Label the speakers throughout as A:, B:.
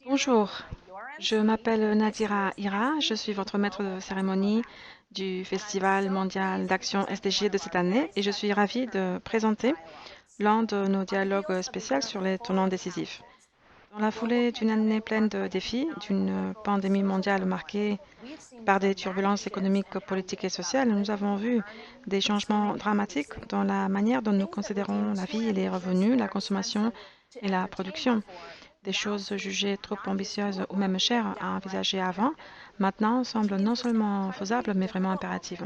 A: Bonjour, je m'appelle Nadira Ira, je suis votre maître de cérémonie du Festival mondial d'action SDG de cette année et je suis ravie de présenter l'un de nos dialogues spéciaux sur les tournants décisifs. Dans la foulée d'une année pleine de défis, d'une pandémie mondiale marquée par des turbulences économiques, politiques et sociales, nous avons vu des changements dramatiques dans la manière dont nous considérons la vie et les revenus, la consommation et la production. Des choses jugées trop ambitieuses ou même chères à envisager avant, maintenant semblent non seulement faisables, mais vraiment impératives.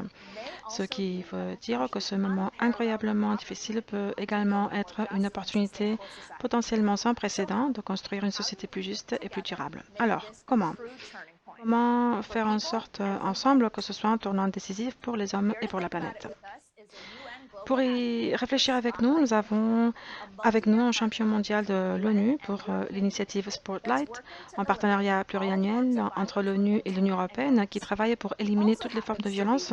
A: Ce qui veut dire que ce moment incroyablement difficile peut également être une opportunité potentiellement sans précédent de construire une société plus juste et plus durable. Alors, comment? Comment faire en sorte ensemble que ce soit un tournant décisif pour les hommes et pour la planète? Pour y réfléchir avec nous, nous avons avec nous un champion mondial de l'ONU pour l'initiative Spotlight, un partenariat pluriannuel entre l'ONU et l'Union européenne qui travaille pour éliminer toutes les formes de violence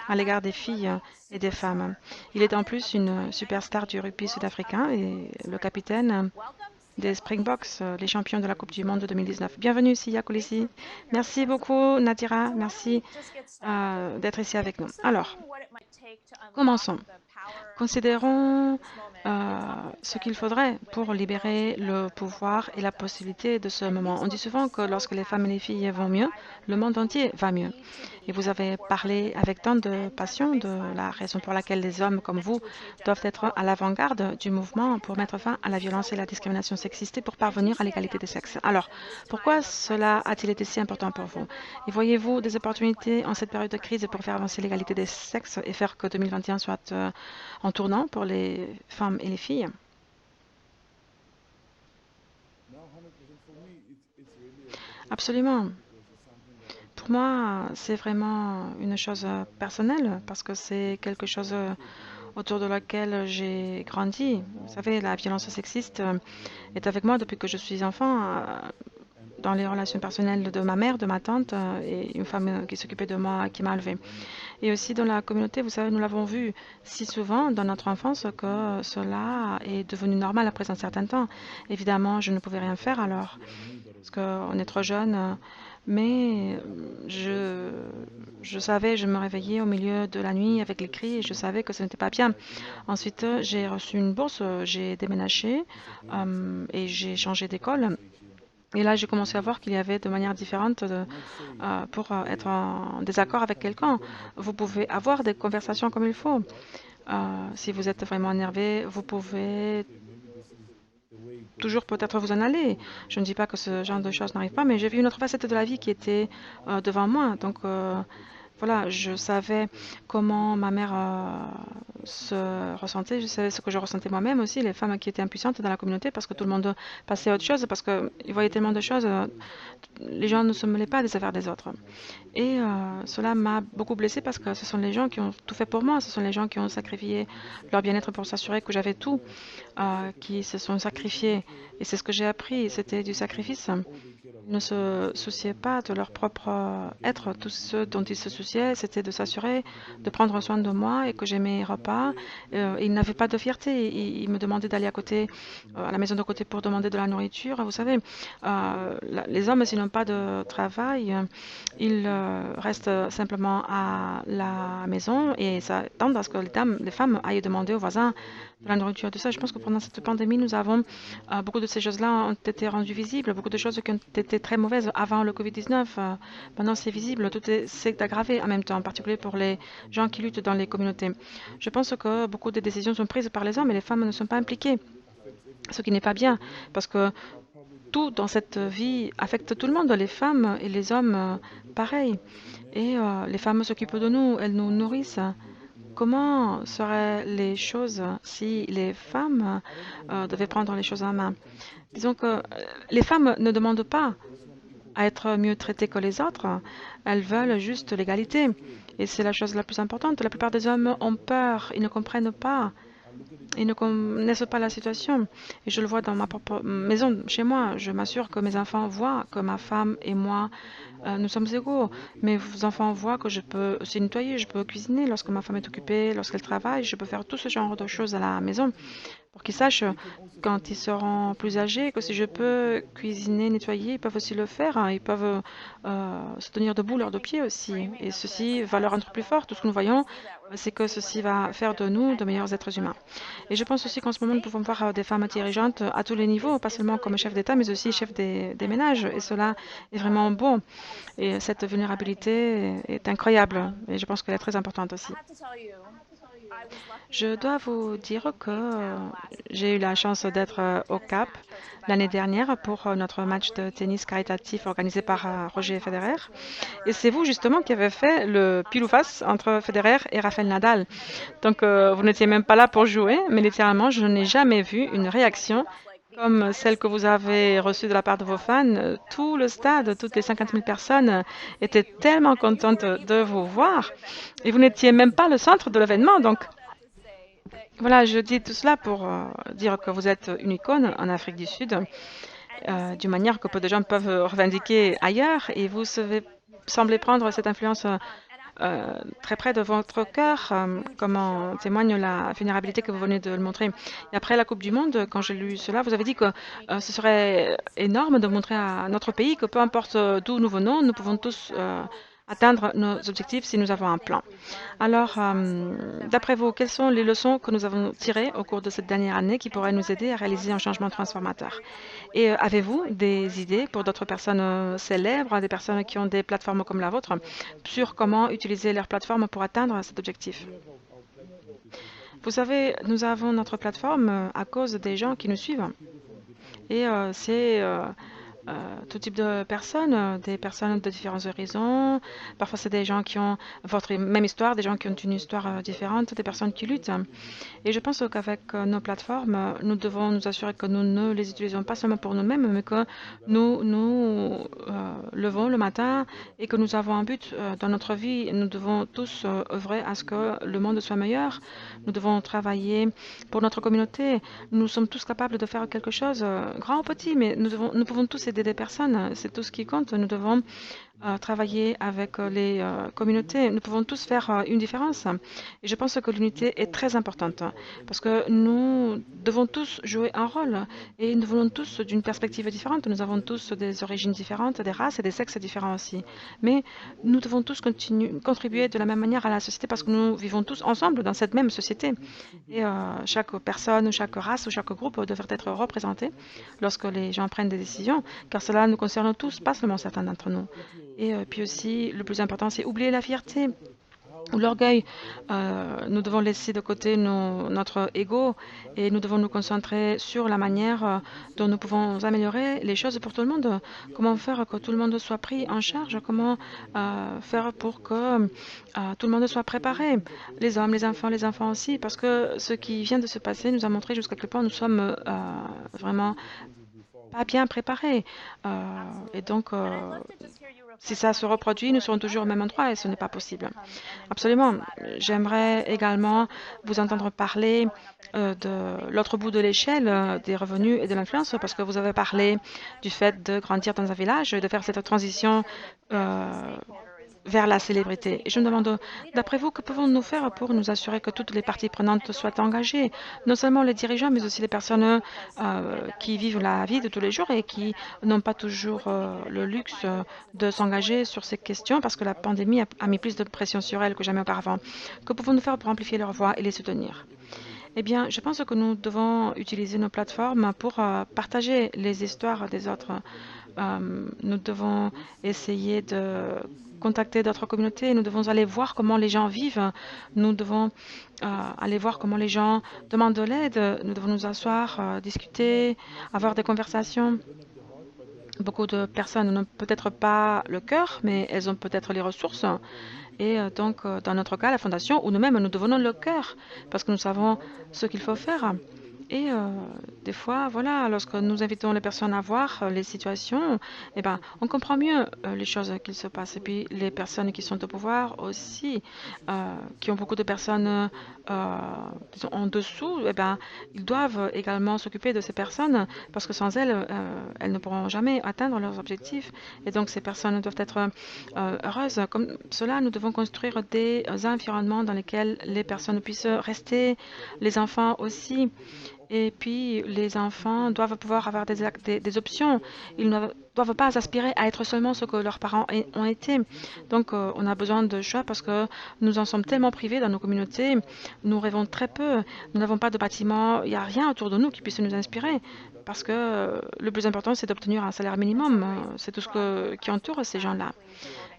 A: à l'égard des filles et des femmes. Il est en plus une superstar du rugby sud-africain et le capitaine des Springboks, les champions de la Coupe du Monde de 2019. Bienvenue, Sia Kolisi. Merci beaucoup, Nadira. Merci d'être ici avec nous. Alors, commençons. Considérons ce qu'il faudrait pour libérer le pouvoir et la possibilité de ce moment. On dit souvent que lorsque les femmes et les filles vont mieux, le monde entier va mieux. Et vous avez parlé avec tant de passion de la raison pour laquelle les hommes comme vous doivent être à l'avant-garde du mouvement pour mettre fin à la violence et la discrimination sexiste et pour parvenir à l'égalité des sexes. Alors, pourquoi cela a-t-il été si important pour vous? Et voyez-vous des opportunités en cette période de crise pour faire avancer l'égalité des sexes et faire que 2021 soit en tournant pour les femmes et les filles? Absolument. Pour moi, c'est vraiment une chose personnelle parce que c'est quelque chose autour de laquelle j'ai grandi. Vous savez, la violence sexiste est avec moi depuis que je suis enfant, dans les relations personnelles de ma mère, de ma tante et une femme qui s'occupait de moi, qui m'a élevée. Et aussi dans la communauté, vous savez, nous l'avons vu si souvent dans notre enfance que cela est devenu normal après un certain temps. Évidemment, je ne pouvais rien faire alors, parce qu'on est trop jeune, mais je savais, je me réveillais au milieu de la nuit avec les cris et je savais que ce n'était pas bien. Ensuite, j'ai reçu une bourse, j'ai déménagé et j'ai changé d'école. Et là, j'ai commencé à voir qu'il y avait de manières différentes pour être en désaccord avec quelqu'un. Vous pouvez avoir des conversations comme il faut. Si vous êtes vraiment énervé, vous pouvez toujours peut-être vous en aller. Je ne dis pas que ce genre de choses n'arrive pas, mais j'ai vu une autre facette de la vie qui était devant moi. Donc, voilà, je savais comment ma mère se ressentait, je savais ce que je ressentais moi-même aussi, les femmes qui étaient impuissantes dans la communauté parce que tout le monde passait à autre chose, parce qu'ils voyaient tellement de choses, les gens ne se mêlaient pas des affaires des autres. Et cela m'a beaucoup blessée parce que ce sont les gens qui ont tout fait pour moi, ce sont les gens qui ont sacrifié leur bien-être pour s'assurer que j'avais tout, qui se sont sacrifiés. Et c'est ce que j'ai appris, c'était du sacrifice. Ils ne se souciaient pas de leur propre être. Tout ce dont ils se souciaient, c'était de s'assurer de prendre soin de moi et que j'ai mes repas. Ils n'avaient pas de fierté. Ils me demandaient d'aller à côté, à la maison de côté pour demander de la nourriture. Vous savez, les hommes, s'ils n'ont pas de travail, ils restent simplement à la maison et s'attendent à ce que les femmes aillent demander aux voisins de la nourriture. Tout ça, je pense que pendant cette pandémie, nous avons beaucoup de ces choses-là ont été rendues visibles, beaucoup de choses qui ont été très mauvaises avant le Covid-19. Maintenant, c'est visible, s'est aggravé en même temps, en particulier pour les gens qui luttent dans les communautés. Je pense que beaucoup de décisions sont prises par les hommes et les femmes ne sont pas impliquées, ce qui n'est pas bien, parce que tout dans cette vie affecte tout le monde, les femmes et les hommes, pareil. Et les femmes s'occupent de nous, elles nous nourrissent. Comment seraient les choses si les femmes devaient prendre les choses en main? Disons que les femmes ne demandent pas à être mieux traitées que les autres, elles veulent juste l'égalité. Et c'est la chose la plus importante. La plupart des hommes ont peur, ils ne comprennent pas, ils ne connaissent pas la situation. Et je le vois dans ma propre maison, chez moi. Je m'assure que mes enfants voient que ma femme et moi, nous sommes égaux. Mes enfants voient que je peux aussi nettoyer, je peux cuisiner lorsque ma femme est occupée, lorsqu'elle travaille, je peux faire tout ce genre de choses à la maison. pour qu'ils sachent quand ils seront plus âgés que si je peux cuisiner, nettoyer, ils peuvent aussi le faire, hein. Ils peuvent se tenir debout, leurs deux pieds aussi. Et ceci va leur rendre plus fort. Tout ce que nous voyons, c'est que ceci va faire de nous de meilleurs êtres humains. Et je pense aussi qu'en ce moment, nous pouvons voir des femmes dirigeantes à tous les niveaux, pas seulement comme chef d'État, mais aussi chef des ménages. Et cela est vraiment bon. Et cette vulnérabilité est incroyable. Et je pense qu'elle est très importante aussi. Je dois vous dire que j'ai eu la chance d'être au Cap l'année dernière pour notre match de tennis caritatif organisé par Roger Federer. Et c'est vous justement qui avez fait le pile ou face entre Federer et Rafael Nadal. Donc vous n'étiez même pas là pour jouer, mais littéralement, je n'ai jamais vu une réaction comme celle que vous avez reçue de la part de vos fans. Tout le stade, toutes les 50 000 personnes étaient tellement contentes de vous voir. Et vous n'étiez même pas le centre de l'événement. Donc voilà, je dis tout cela pour dire que vous êtes une icône en Afrique du Sud, d'une manière que peu de gens peuvent revendiquer ailleurs. Et vous semblez prendre cette influence très près de votre cœur, comme en témoigne la vulnérabilité que vous venez de le montrer. Et après la Coupe du Monde, quand j'ai lu cela, vous avez dit que ce serait énorme de montrer à notre pays que peu importe d'où nous venons, nous pouvons tous atteindre nos objectifs si nous avons un plan. Alors, d'après vous, quelles sont les leçons que nous avons tirées au cours de cette dernière année qui pourraient nous aider à réaliser un changement transformateur? Et avez-vous des idées pour d'autres personnes célèbres, des personnes qui ont des plateformes comme la vôtre, sur comment utiliser leurs plateformes pour atteindre cet objectif? Vous savez, nous avons notre plateforme à cause des gens qui nous suivent. Et c'est tout type de personnes, des personnes de différents horizons. Parfois, c'est des gens qui ont votre même histoire, des gens qui ont une histoire différente, des personnes qui luttent. Et je pense qu'avec nos plateformes, nous devons nous assurer que nous ne les utilisons pas seulement pour nous-mêmes, mais que nous levons le matin et que nous avons un but dans notre vie. Nous devons tous œuvrer à ce que le monde soit meilleur. Nous devons travailler pour notre communauté. Nous sommes tous capables de faire quelque chose, grand ou petit, mais nous pouvons tous aider des personnes. C'est tout ce qui compte. Nous devons travailler avec les communautés. Nous pouvons tous faire une différence. Et je pense que l'unité est très importante parce que nous devons tous jouer un rôle et nous venons tous d'une perspective différente. Nous avons tous des origines différentes, des races et des sexes différents aussi. Mais nous devons tous contribuer de la même manière à la société parce que nous vivons tous ensemble dans cette même société. Et chaque personne, chaque race ou chaque groupe devrait être représenté lorsque les gens prennent des décisions, car cela nous concerne tous, pas seulement certains d'entre nous. Et puis aussi, le plus important, c'est oublier la fierté ou l'orgueil. Nous devons laisser de côté notre ego et nous devons nous concentrer sur la manière dont nous pouvons améliorer les choses pour tout le monde. Comment faire que tout le monde soit pris en charge? Comment faire pour que tout le monde soit préparé? Les hommes, les enfants aussi, parce que ce qui vient de se passer nous a montré jusqu'à quel point nous sommes vraiment pas bien préparés. Et donc, si ça se reproduit, nous serons toujours au même endroit et ce n'est pas possible. Absolument. J'aimerais également vous entendre parler de l'autre bout de l'échelle des revenus et de l'influence parce que vous avez parlé du fait de grandir dans un village et de faire cette transition vers la célébrité. Et je me demande, d'après vous, que pouvons-nous faire pour nous assurer que toutes les parties prenantes soient engagées, non seulement les dirigeants, mais aussi les personnes qui vivent la vie de tous les jours et qui n'ont pas toujours le luxe de s'engager sur ces questions parce que la pandémie a mis plus de pression sur elles que jamais auparavant. Que pouvons-nous faire pour amplifier leur voix et les soutenir? Eh bien, je pense que nous devons utiliser nos plateformes pour partager les histoires des autres. Nous devons essayer de contacter d'autres communautés. Nous devons aller voir comment les gens vivent. Nous devons aller voir comment les gens demandent de l'aide. Nous devons nous asseoir, discuter, avoir des conversations. Beaucoup de personnes n'ont peut-être pas le cœur, mais elles ont peut-être les ressources. Et donc, dans notre cas, la Fondation, ou nous-mêmes, nous devenons le cœur, parce que nous savons ce qu'il faut faire. Et des fois, voilà, lorsque nous invitons les personnes à voir les situations, eh ben, on comprend mieux les choses qui se passent. Et puis, les personnes qui sont au pouvoir aussi, qui ont beaucoup de personnes disons, en dessous, eh ben, ils doivent également s'occuper de ces personnes, parce que sans elles, elles ne pourront jamais atteindre leurs objectifs. Et donc, ces personnes doivent être heureuses. Comme cela, nous devons construire des environnements dans lesquels les personnes puissent rester, les enfants aussi. Et puis, les enfants doivent pouvoir avoir des options. Ils ne doivent pas aspirer à être seulement ce que leurs parents ont été. Donc, on a besoin de choix parce que nous en sommes tellement privés dans nos communautés. Nous rêvons très peu. Nous n'avons pas de bâtiment. Il n'y a rien autour de nous qui puisse nous inspirer. Parce que le plus important, c'est d'obtenir un salaire minimum. C'est tout qui entoure ces gens-là.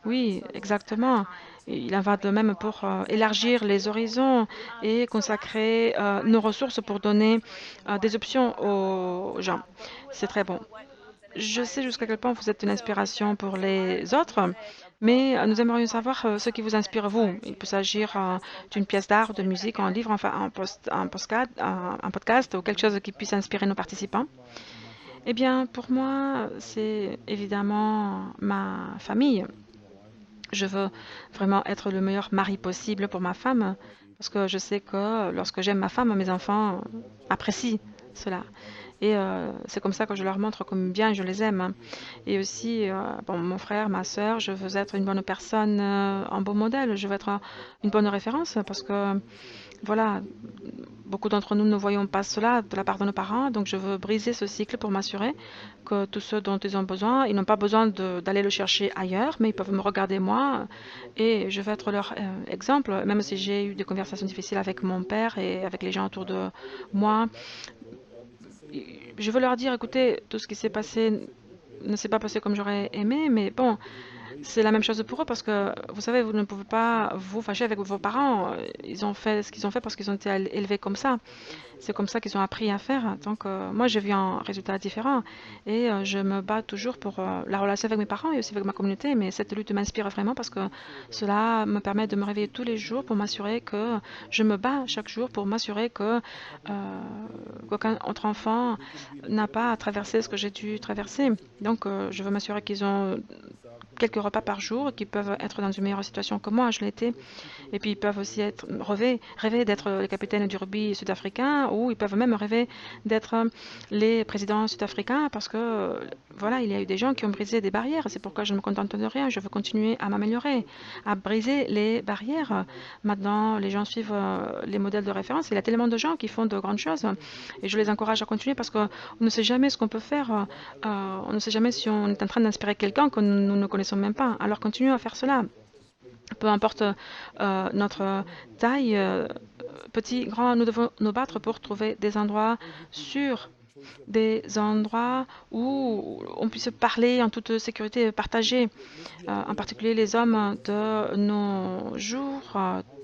A: Oui, exactement. Il en va de même pour élargir les horizons et consacrer nos ressources pour donner des options aux gens. C'est très bon. Je sais jusqu'à quel point vous êtes une inspiration pour les autres, mais nous aimerions savoir ce qui vous inspire vous. Il peut s'agir d'une pièce d'art, de musique, un livre, enfin un podcast ou quelque chose qui puisse inspirer nos participants. Eh bien, pour moi, c'est évidemment ma famille. Je veux vraiment être le meilleur mari possible pour ma femme, parce que je sais que lorsque j'aime ma femme, mes enfants apprécient cela. Et c'est comme ça que je leur montre combien je les aime. Et aussi, bon, mon frère, ma sœur, je veux être une bonne personne, un beau modèle. Je veux être une bonne référence parce que, voilà, beaucoup d'entre nous ne voyons pas cela de la part de nos parents. Donc, je veux briser ce cycle pour m'assurer que tous ceux dont ils ont besoin, ils n'ont pas besoin d'aller le chercher ailleurs, mais ils peuvent me regarder moi et je veux être leur exemple. Même si j'ai eu des conversations difficiles avec mon père et avec les gens autour de moi, je veux leur dire, écoutez, tout ce qui s'est passé ne s'est pas passé comme j'aurais aimé, mais bon, c'est la même chose pour eux parce que, vous savez, vous ne pouvez pas vous fâcher avec vos parents. Ils ont fait ce qu'ils ont fait parce qu'ils ont été élevés comme ça. C'est comme ça qu'ils ont appris à faire. Donc, moi, j'ai vu un résultat différent et je me bats toujours pour la relation avec mes parents et aussi avec ma communauté. Mais cette lutte m'inspire vraiment parce que cela me permet de me réveiller tous les jours pour m'assurer que je me bats chaque jour pour m'assurer que qu'aucun autre enfant n'a pas à traverser ce que j'ai dû traverser. Donc, je veux m'assurer qu'ils ont quelques repas par jour, qui peuvent être dans une meilleure situation que moi, je l'étais. Et puis ils peuvent aussi rêver d'être les capitaines du rugby sud-africain, ou ils peuvent même rêver d'être les présidents sud-africains, parce que voilà, il y a eu des gens qui ont brisé des barrières. C'est pourquoi je ne me contente de rien. Je veux continuer à m'améliorer, à briser les barrières. Maintenant, les gens suivent les modèles de référence. Il y a tellement de gens qui font de grandes choses, et je les encourage à continuer parce qu'on ne sait jamais ce qu'on peut faire. On ne sait jamais si on est en train d'inspirer quelqu'un que nous ne connaissons même pas. Alors continuons à faire cela. Peu importe notre taille, petit, grand, nous devons nous battre pour trouver des endroits sûrs, des endroits où on puisse parler en toute sécurité, partager, en particulier les hommes de nos jours.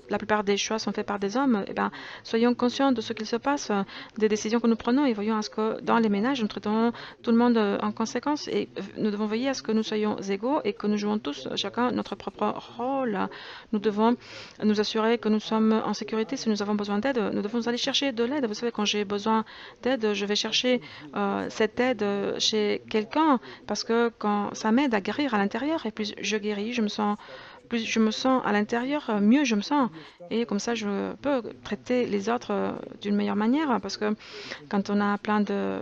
A: La plupart des choix sont faits par des hommes. Eh bien, soyons conscients de ce qu'il se passe, des décisions que nous prenons et voyons à ce que dans les ménages, nous traitons tout le monde en conséquence et nous devons veiller à ce que nous soyons égaux et que nous jouons tous, chacun, notre propre rôle. Nous devons nous assurer que nous sommes en sécurité. Si nous avons besoin d'aide, nous devons aller chercher de l'aide. Vous savez, quand j'ai besoin d'aide, je vais chercher cette aide chez quelqu'un parce que quand ça m'aide à guérir à l'intérieur et plus je guéris, plus je me sens à l'intérieur, mieux je me sens. Et comme ça, je peux traiter les autres d'une meilleure manière parce que quand on a plein de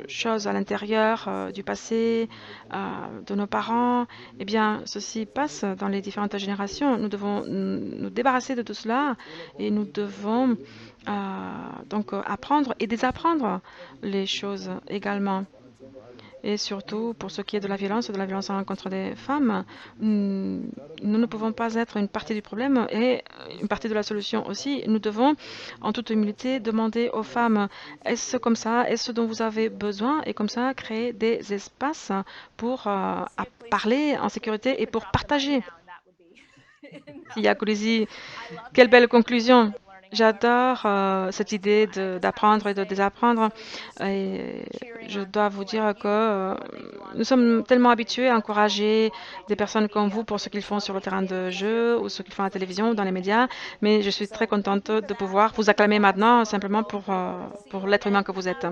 A: choses à l'intérieur du passé, de nos parents, eh bien, ceci passe dans les différentes générations. Nous devons nous débarrasser de tout cela et nous devons donc apprendre et désapprendre les choses également. Et surtout, pour ce qui est de la violence à l'encontre des femmes, nous ne pouvons pas être une partie du problème et une partie de la solution aussi. Nous devons, en toute humilité, demander aux femmes, est-ce comme ça, est-ce ce dont vous avez besoin, et comme ça, créer des espaces pour parler en sécurité et pour partager. Yakulizi, quelle belle conclusion! J'adore cette idée d'apprendre et de désapprendre. Et je dois vous dire que nous sommes tellement habitués à encourager des personnes comme vous pour ce qu'ils font sur le terrain de jeu ou ce qu'ils font à la télévision ou dans les médias. Mais je suis très contente de pouvoir vous acclamer maintenant simplement pour l'être humain que vous êtes.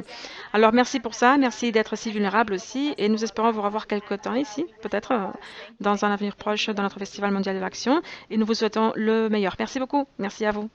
A: Alors merci pour ça, merci d'être si vulnérable aussi. Et nous espérons vous revoir quelque temps ici, peut-être dans un avenir proche dans notre Festival mondial de l'action. Et nous vous souhaitons le meilleur. Merci beaucoup. Merci à vous.